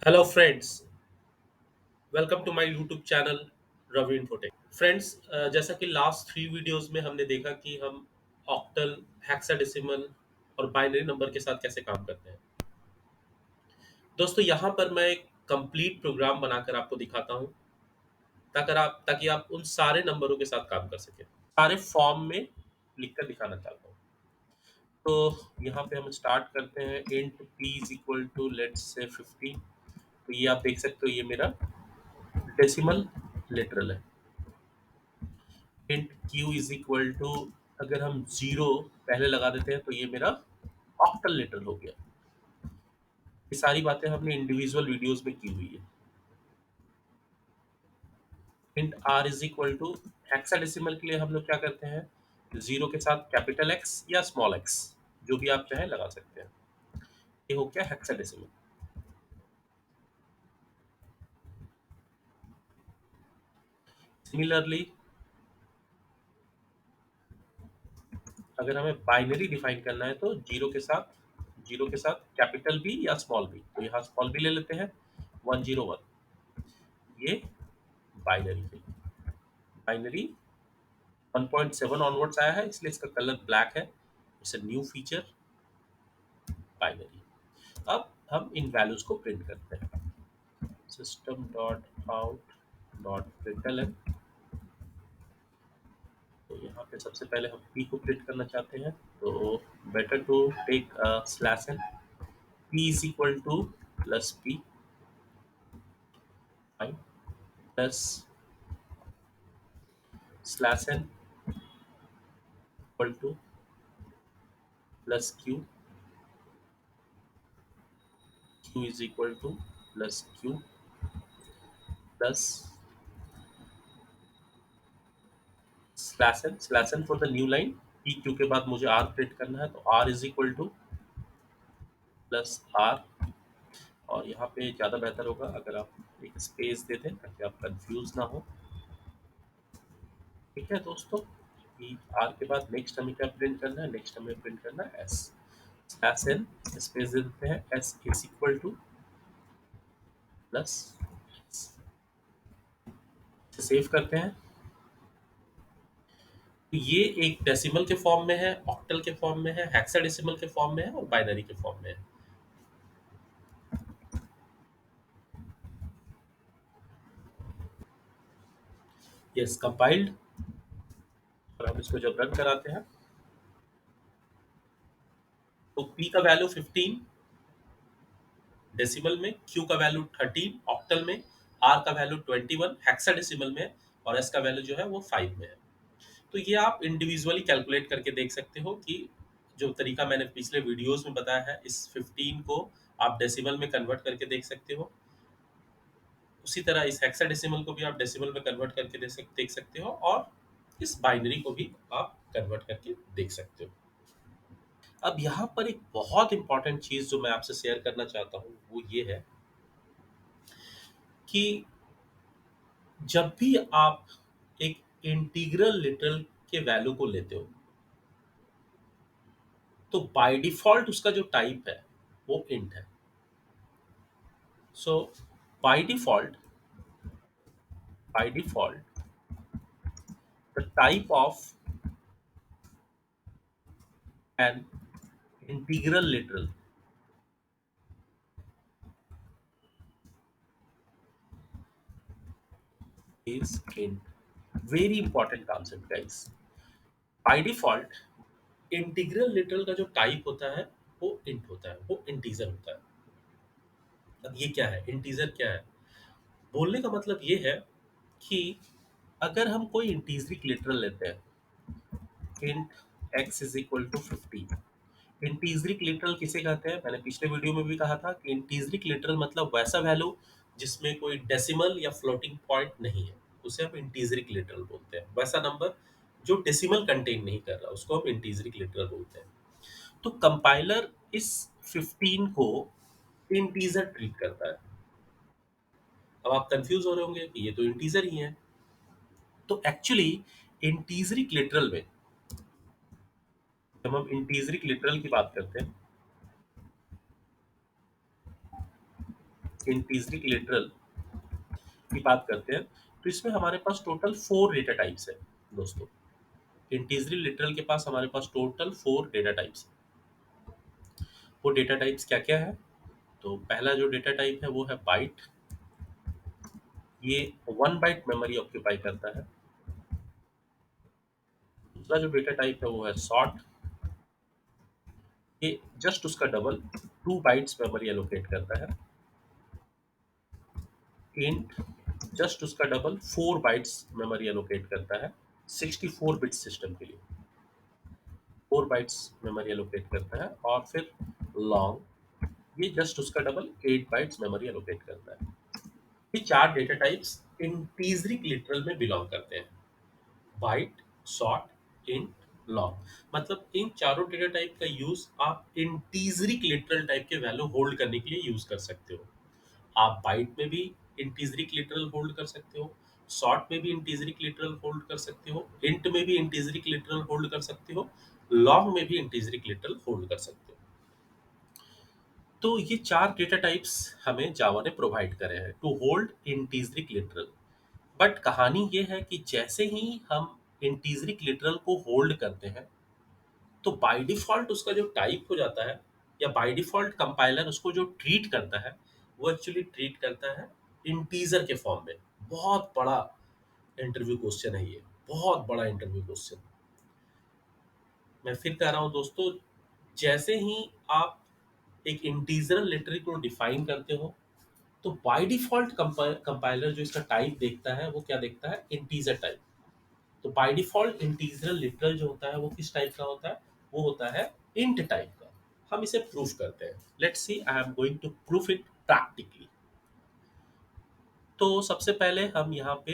Hello friends, welcome to my YouTube channel Ravi Infotech. Friends, जैसा कि last 3 videos में हमने देखा कि हम ऑक्टल, हेक्साडेसिमल और बाइनरी नंबर के साथ कैसे काम करते हैं। दोस्तों, यहाँ पर मैं एक कंप्लीट प्रोग्राम बनाकर आपको दिखाता हूँ ताकि आप उन सारे नंबरों के साथ काम कर सकें। सारे फॉर्म में लिखकर दिखाना चाहता हूँ। तो यहाँ पे हम स्टार्ट करते हैं। Int p is equal to let's say 15। तो ये आप देख सकते हो, ये मेरा डेसिमल लिटरल है। Int q is equal to, अगर हम जीरो पहले लगा देते हैं तो ये मेरा ऑक्टल लेटर हो गया। ये सारी बातें हमने इंडिविजुअल वीडियोस में की हुई है। Int r is equal to, hexadecimal के लिए हम लोग क्या करते हैं, जीरो के साथ कैपिटल एक्स या स्मॉल एक्स, जो भी आप चाहे लगा सकते हैं। ये हो गया हेक्साडेसिमल। सिमिलरली, अगर हमें बाइनरी डिफाइन करना है तो जीरो के साथ कैपिटल बी या स्मॉल बी, तो यहाँ स्मॉल बी ले लेते हैं। 101, ये बाइनरी के लिए। बाइनरी 1.7 ऑनवर्ड्स आया है, इसलिए इसका कलर ब्लैक है। It's a new feature, binary. अब हम इन वैल्यूज को प्रिंट करते हैं। System dot out dot println. तो यहाँ पे सबसे पहले हम p को प्रिंट करना चाहते हैं, तो better to take slash n. p is equal to plus p, fine, plus slash n equal to plus q, q is equal to plus q plus slash n for the new line. P q के बाद मुझे r print करना है, तो r is equal to plus r. और यहाँ पे ज़्यादा बेहतर होगा अगर आप एक स्पेस दे दें ताकि आप कंफ्यूज ना हो। ठीक है दोस्तों, पी आर के बाद नेक्स्ट हमें क्या प्रिंट करना है, नेक्स्ट हमें प्रिंट करना है एस। स्लैश एन स्पेस दे देते हैं, S is equal to plus. Save करते हैं। तो ये एक डेसिमल के फॉर्म में है, ऑक्टल के फॉर्म में है, हेक्साडेसिमल के फॉर्म में है और बाइनरी के फॉर्म में है। Yes, compiled. और हम इसको जब रन कराते हैं तो p का वैल्यू 15 डेसिमल में, q का वैल्यू 13 ऑक्टल में, r का वैल्यू 21 हेक्साडेसिमल में और s का वैल्यू जो है वो 5 में है। तो ये आप इंडिविजुअली कैलकुलेट करके देख सकते हो कि जो तरीका मैंने पिछले वीडियोस में बताया है, इस 15 को आप डेसिमल में कन्वर्ट करके देख सकते हो। उसी तरह इस हेक्साडेसिमल को भी आप डेसिमल में कन्वर्ट करके देख सकते हो और इस बाइनरी को भी आप कन्वर्ट करके देख सकते हो। अब यहाँ पर एक बहुत इंपॉर्टेंट चीज जो मैं आपसे शेयर करना चाहता हूँ वो ये है कि जब भी आप एक इंटीग्रल लिटरल के वैल्यू को लेते हो तो बाय डिफॉल्ट उसका जो टाइप है वो इंट है। So by default by default the type of an integral literal is int. Very important concept guys. By default integral literal का जो टाइप होता है वो इंट होता है, वो इंटीजर होता है। अब ये क्या है, इंटीजर क्या है? बोलने का मतलब ये है कि अगर हम कोई इंटीजरिक लिटरल लेते हैं, int x is equal to 15। इंटीजरिक लिटरल किसे कहते हैं? मैंने पिछले वीडियो में भी कहा था कि इंटीजरिक लिटरल मतलब वैसा वैल्यू जिसमें कोई डेसिमल या फ्लोटिंग पॉइंट नहीं है, उसे हम इंटीजरिक लिटरल बोलते हैं। वैसा नंबर जो डेसिमल कंटेन नहीं कर रहा उसको हम इंटीजरिक लिटरल बोलते हैं। तो कंपाइलर इस 15 को इंटीजर ट्रीट करता है। अब आप कंफ्यूज हो रहे होंगे कि ये तो इंटीजर ही है। तो एक्चुअली इंटीजरिक लिटरल में, जब हम इंटीजरिक लिटरल की बात करते हैं इंटीजरिक लिटरल की बात करते हैं, तो इसमें हमारे पास टोटल 4 डेटा टाइप्स है दोस्तों। इंटीजरी लिटरल के पास हमारे पास टोटल 4 डेटा टाइप्स है। वो डेटा टाइप्स क्या-क्या है? तो पहला जो डेटा टाइप है वो है बाइट। ये 1 बाइट मेमोरी ऑक्यूपाई करता है। दूसरा जो डेटा टाइप है वो है सॉर्ट। ये जस्ट उसका डबल 2 बाइट्स मेमोरी एलोकेट करता है। इंट जस्ट उसका डबल 4 बाइट्स मेमोरी एलोकेट करता है 64 बिट सिस्टम के लिए। 4 बाइट्स मेमोरी एलोकेट करता है। और फिर लॉन्ग, ये जस्ट उसका डबल 8 बाइट्स मेमोरी एलोकेट करता है। ये 4 डेटा टाइप्स इंटीजरिक लिटरल में बिलोंग करते हैं। Byte, short, int, long. मतलब इन चारों डेटा टाइप का यूज आप इंटीजरिक लिटरल टाइप के वैल्यू होल्ड करने के लिए यूज कर सकते हो। आप बाइट में भी इंटीजरिक लिटरल होल्ड कर सकते हो, शॉर्ट में भी इंटीजरिक लिटरल होल्ड कर सकते हो, इंट में भी इंटीजरिक लिटरल होल्ड कर सकते हो, लॉन्ग में भी इंटीजरिक लिटरल होल्ड कर सकते हो। तो ये 4 डेटा टाइप्स हमें जावा ने प्रोवाइड करे हैं टू होल्ड इंटीजरिक लिटरल। बट कहानी ये है कि जैसे ही हम इंटीजरिक लिटरल को होल्ड करते हैं, तो बाय डिफॉल्ट उसका जो टाइप हो जाता है, या बाय डिफॉल्ट कंपाइलर उसको जो ट्रीट करता है, वो एक्चुअली ट्रीट करता है इंटीजर के फॉर्म में। बहुत बड़ा इंटरव्यू क्वेश्चन है ये, बहुत बड़ा इंटरव्यू क्वेश्चन। मैं फिर कह रहा हूँ दोस्तों, जैसे ही आप एक इंटीजर लिटरल को डिफाइन करते हो, तो बाय डिफॉल्ट कंपाइलर जो इसका टाइप देखता है वो क्या देखता है? Integer type. तो बाय डिफॉल्ट इंटीजर लिटरल जो होता है वो किस टाइप का होता है? वो होता है इंट टाइप का। हम इसे प्रूफ करते हैं। Let's see, I am going to proof it practically. तो सबसे पहले हम यहाँ पे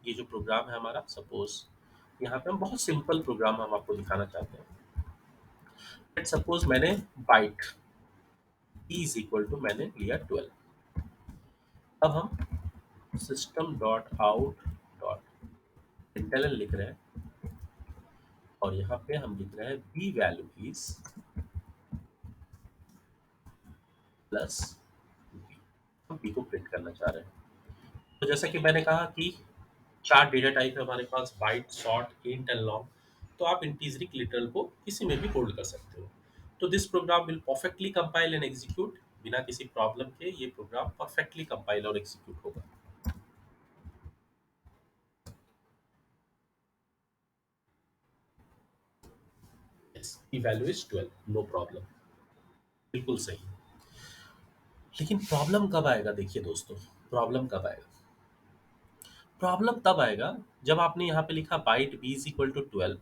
ये जो प्रोग्राम है हमारा, सपोज यहाँ पे हम बहुत सिंपल प्रोग्राम हम आपको दिखाना चाहते हैं। लेट सपोज मैंने बाइट इज इक्वल टू मैंने लिया 12। अब हम system dot out dot println लिख रहे हैं, और यहाँ पे हम लिख रहे हैं b value is plus b. हम बी को प्रिंट करना चाह रहे हैं। तो जैसा कि मैंने कहा कि 4 डेटा टाइप है हमारे पास, byte, short, int and long. तो आप इंटीजरिक लिटरल को किसी में भी होल्ड कर सकते हो। तो this program will perfectly compile and execute. बिना किसी प्रॉब्लम के ये प्रोग्राम परफेक्टली कंपाइल और एग्जीक्यूट होगा। यस, की वैल्यू इज 12, नो प्रॉब्लम, बिल्कुल सही। लेकिन प्रॉब्लम कब आएगा? देखिए दोस्तों, प्रॉब्लम कब आएगा? प्रॉब्लम तब आएगा जब आपने यहाँ पे लिखा byte b is equal to 12,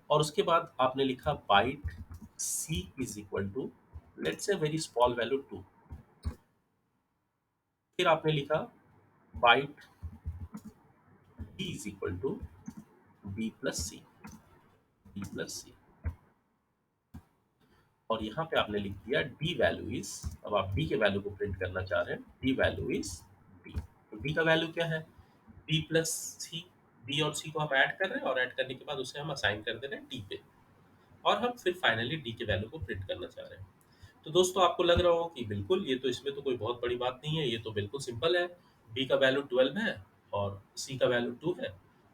और उसके बाद आपने लिखा byte c is equal to let's say very small value 2। फिर आपने लिखा byte b is equal to b plus c, b plus c. और यहाँ पे आपने लिख दिया डी वैल्यू इज, अब आप डी के वैल्यू को प्रिंट करना चाह रहे हैं, डी वैल्यू इज डी। तो डी का वैल्यू क्या है? B plus c. बी और सी को हम ऐड कर रहे हैं, और ऐड करने के बाद उसे हम असाइन कर दे रहे हैं डी पे, और हम फिर फाइनली डी के वैल्यू को प्रिंट करना चाह रहे हैं। तो दोस्तों आपको लग रहा हो कि बिल्कुल ये तो, इसमें तो कोई बहुत बड़ी बात नहीं है, ये तो बिल्कुल सिंपल है। बी का वैल्यू 12 है और सी का वैल्यू 2 है,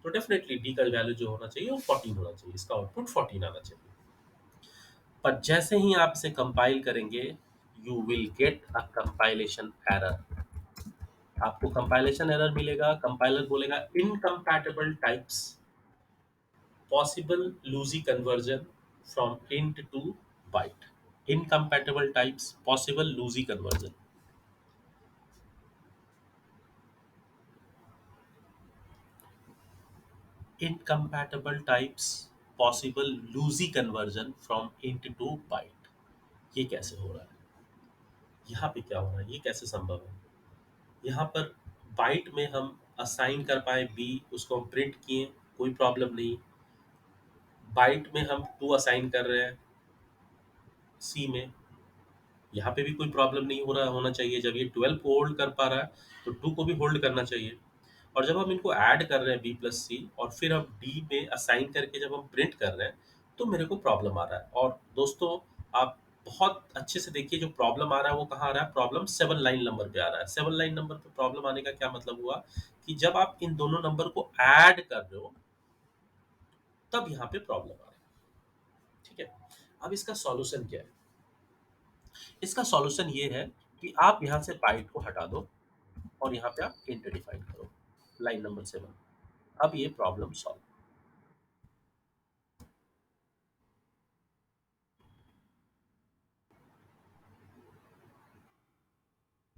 तो डेफिनेटली डी का वैल्यू जो होना चाहिए वो 14 होना चाहिए, इसका आउटपुट 14 आना चाहिए। पर जैसे ही आप इसे कंपाइल करेंगे, you will get a compilation error. आपको कंपाइलेशन एरर मिलेगा। कंपाइलर बोलेगा incompatible types, possible lossy conversion from int to byte. Incompatible types, possible lossy conversion. Incompatible types, possible lossy conversion from int to byte. ये कैसे हो रहा है? यहाँ पे क्या हो रहा है? ये कैसे संभव है? यहाँ पर बाइट में हम असाइन कर पाए बी, उसको हम प्रिंट किए, कोई प्रॉब्लम नहीं। बाइट में हम 2 असाइन कर रहे हैं सी में, यहाँ पे भी कोई प्रॉब्लम नहीं हो रहा होना चाहिए। जब ये 12 को होल्ड कर पा रहा है, तो 2 को भी होल्ड करना चाहिए। और जब हम इनको ऐड कर रहे हैं बी प्लस सी, और फिर हम डी में असाइन करके जब हम प्रिंट कर रहे हैं, तो मेरे को प्रॉब्लम आ रहा है। और दोस्तों, आप बहुत अच्छे से देखिए, जो प्रॉब्लम आ रहा है वो कहाँ आ रहा है, प्रॉब्लम 7 लाइन नंबर पे आ रहा है। 7 लाइन नंबर पे प्रॉब्लम आने का क्या मतलब हुआ कि जब आप इन दोनों नंबर को ऐड कर रहे हो, तब यहाँ पे प्रॉब्लम आ रहा है। ठीक है, अब इसका सॉल्यूशन क्या है? इसका सॉल्यूशन ये है कि आप यहाँ से बाइट को हटा दो और यहाँ पे आप इंट डिफाइन करो, लाइन नंबर 7। अब ये problem solve.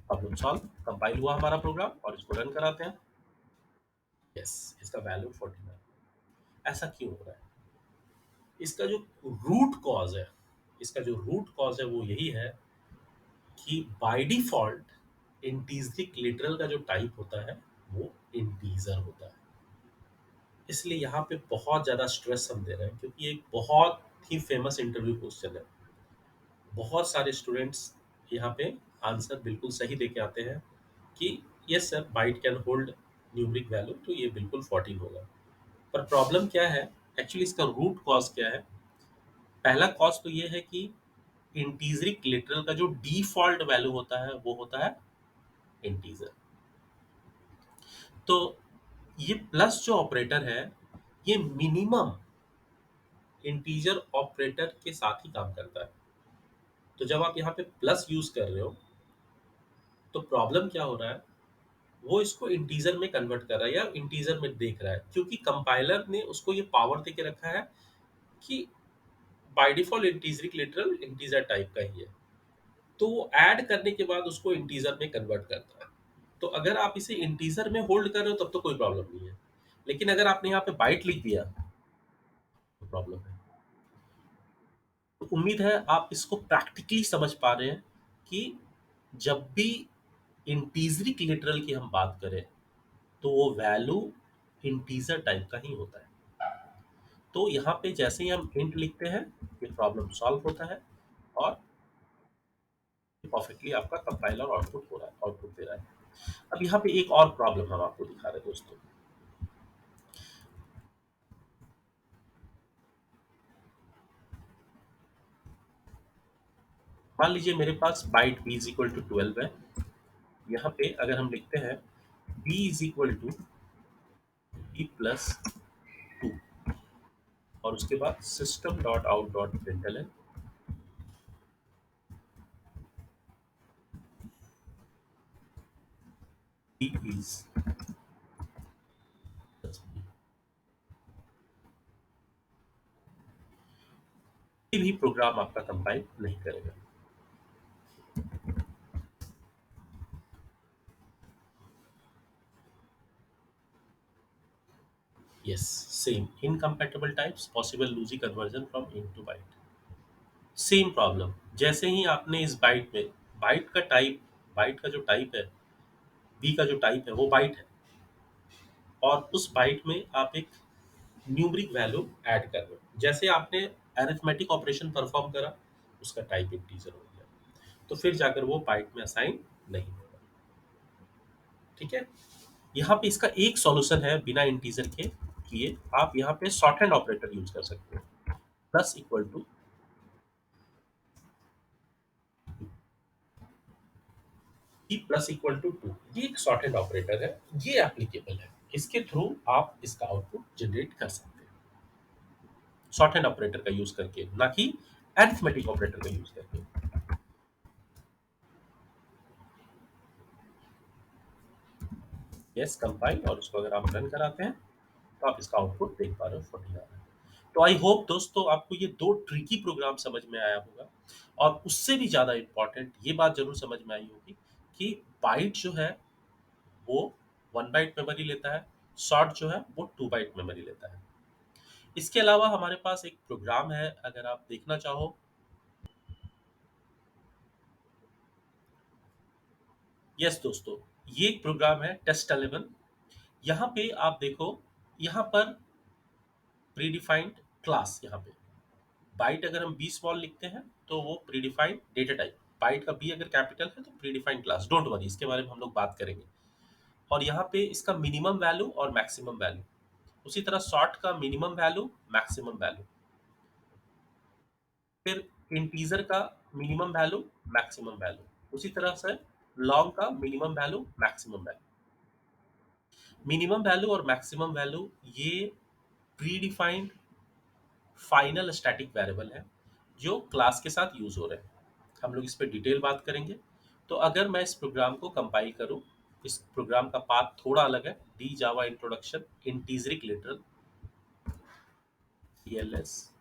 Problem solve, compile हुआ हमारा प्रोग्राम और इसको रन कराते हैं। यस, इसका वैल्यू 49। ऐसा क्यों हो रहा है? इसका जो रूट कॉज है, इसका जो रूट कॉज है वो यही है कि बाय डिफॉल्ट इंटीजरिक लिटरल का जो टाइप होता है वो इंटीजर होता है। इसलिए यहाँ पे बहुत ज्यादा स्ट्रेस हम दे रहे हैं, क्योंकि एक बहुत ही फेमस इंटरव्यू क्वेश्चन है। बहुत सारे स्टूडेंट्स यहाँ पे आंसर बिल्कुल सही देके आते हैं कि yes sir, byte can hold numeric value, तो ये बिल्कुल 14 होगा। पर प्रॉब्लम क्या है? एक्चुअली इसका रूट कॉज क्या है? पहला कॉज तो ये है कि इंटीजरिक लिटरल का जो डिफॉल्ट वैल्यू होता है वो होता है इंटीजर। तो ये प्लस जो ऑपरेटर है, ये मिनिमम इंटीजर ऑपरेटर के साथ ही काम करता है। तो जब आप यहाँ पे प्लस यूज कर रहे हो, तो प्रॉब्लम क्या हो रहा है, वो इसको इंटीजर में कन्वर्ट कर रहा है या इंटीजर में देख रहा है, क्योंकि कंपाइलर ने उसको ये पावर दे के रखा है कि बाय डिफॉल्ट इंटीजरिक लिटरल इंटीजर टाइप का ही है। तो वो ऐड करने के बाद उसको इंटीजर में कन्वर्ट करता है। तो अगर आप इसे इंटीजर में होल्ड कर रहे हो तब तो कोई प्रॉब्लम नहीं है, लेकिन अगर आपने यहाँ पे बाइट लिख दिया तो प्रॉब्लम है। तो उम्मीद है आप इसको प्रैक्टिकली समझ पा रहे हैं कि जब भी इंटीजरिक लिटरल की हम बात करें, तो वो वैल्यू इंटीजर टाइप का ही होता है। तो यहाँ पे जैसे ही हम इंट लिखते हैं, ये प्रॉब्लम सॉल्व होता है और परफेक्टली आपका कंपाइलर आउटपुट हो रहा है, आउटपुट दे रहा है। अब यहाँ पे एक और प्रॉब्लम हम आपको दिखा रहे हैं दोस्तों। मान लीजिए मेरे पास byte b is equal to 12 है। यहाँ पे अगर हम लिखते हैं b is equal to b plus 2 और उसके बाद system dot out dot println b is भी प्रोग्राम आपका कंपाइल नहीं करेगा। Yes, same incompatible types possible lossy conversion from int to byte. Same problem, जैसे ही आपने इस बाइट में बाइट का टाइप, बाइट का जो टाइप है, बी का जो टाइप है वो बाइट है, और उस बाइट में आप एक न्यूमरिक वैल्यू ऐड कर रहे हो। जैसे आपने अरिथमेटिक ऑपरेशन परफॉर्म करा, उसका टाइप इंटीजर हो गया, तो फिर जाकर वो बाइट में असाइन नहीं होगा। ठीक है, यहाँ पे इसका एक सॉल्यूशन है बिना इंटीजर के किए। आप यहाँ पे शॉर्ट हैंड ऑपरेटर यूज कर सकते हो, plus equal to e plus equal to 2। ये एक शॉर्ट हैंड ऑपरेटर है, ये एप्लीकेबल है, इसके थ्रू आप इसका आउटपुट जनरेट कर सकते हैं शॉर्ट हैंड ऑपरेटर का यूज करके, ना कि अरिथमेटिक ऑपरेटर का यूज करके। यस, कंपाइल, और उसको अगर आप रन कराते हैं तो आप इसका आउटपुट देख पा रहे हो, 40 आ रहा है। तो आई होप दोस्तों आपको ये दो ट्रिकी प्रोग्राम समझ में आया होगा, और उससे भी ज्यादा इंपॉर्टेंट ये बात जरूर समझ में आई होगी कि बाइट जो है वो 1 बाइट मेमोरी लेता है, शॉर्ट जो है वो 2 बाइट मेमोरी लेता है। इसके अलावा हमारे पास एक प्रोग्राम है, अगर आप देखना चाहो। यस दोस्तों, ये एक प्रोग्राम है टेस्ट 11। यहाँ पे आप देखो, यहाँ पर प्रीडिफाइंड क्लास, यहाँ पे बाइट अगर हम बी स्मॉल लिखते हैं तो वो प्रीडिफाइंड डेटा टाइप, बाइट का बी अगर कैपिटल है तो प्रीडिफाइंड क्लास। डोंट वरी, इसके बारे में हम लोग बात करेंगे। और यहाँ पे इसका मिनिमम वैल्यू और मैक्सिमम वैल्यू, उसी तरह सॉर्ट का मिनिमम वैल्यू, मैक्सिमम वैल्यू, फिर इंटीजर का मिनिमम वैल्यू, मैक्सिमम वैल्यू। उसी तरह से लॉन्ग का minimum value, maximum value. Minimum value और मैक्सिमम वैल्यू ये pre defined final static variable है जो क्लास के साथ यूज हो रहे हैं। हम लोग इस पे डिटेल बात करेंगे। तो अगर मैं इस प्रोग्राम को कंपाइल करूं, इस प्रोग्राम का पाथ थोड़ा अलग है। डी जावा इंट्रोडक्शन इंटीजरिक literal TLS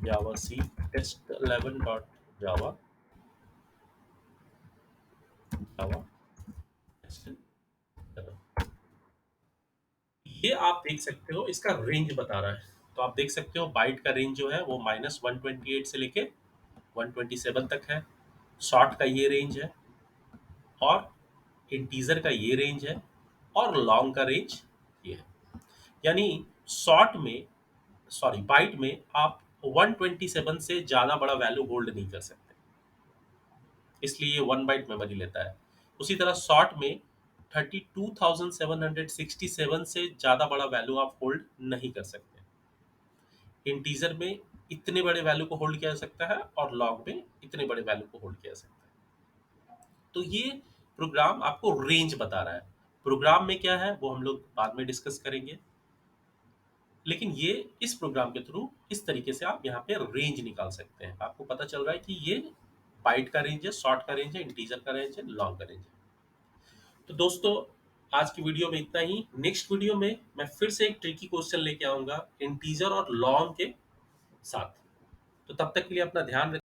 Java c test 11 dot Java Java test 11। ये आप देख सकते हो, इसका रेंज बता रहा है। तो आप देख सकते हो बाइट का रेंज जो है वो -128 से लेके 127 तक है। शॉर्ट का ये रेंज है, और इंटीजर का ये रेंज है, और लॉन्ग का रेंज ये है। यानी शॉर्ट में, सॉरी बाइट में आप 127 से ज़्यादा बड़ा वैल्यू होल्ड नहीं कर सकते, इसलिए ये 1 बाइट मेमोरी लेता है। उसी तरह शॉर्ट में 32,767 से ज़्यादा बड़ा वैल्यू आप होल्ड नहीं कर सकते। इंटीजर में इतने बड़े वैल्यू को होल्ड किया जा सकता है, और लॉग में इतने बड़े वैल्यू को होल्ड किया जा सकता है। तो ये प्रोग्राम आपको रेंज बता रहा है। प्रोग्राम में क्या है वो हम लोग बाद में डिस्कस करेंगे, लेकिन ये इस प्रोग्राम के थ्रू इस तरीके से आप यहाँ पे रेंज निकाल सकते हैं। आपको पता चल रहा है कि ये बाइट का रेंज है, शॉर्ट का रेंज है, इंटीजर का रेंज है, लॉन्ग का रेंज है। तो दोस्तों, आज की वीडियो में इतना ही। नेक्स्ट वीडियो में मैं फिर से एक ट्रिकी क्वेश्चन लेके आऊंगा इंटीजर और लॉन्ग के साथ। तो तब तक के लिए अपना ध्यान रखिए।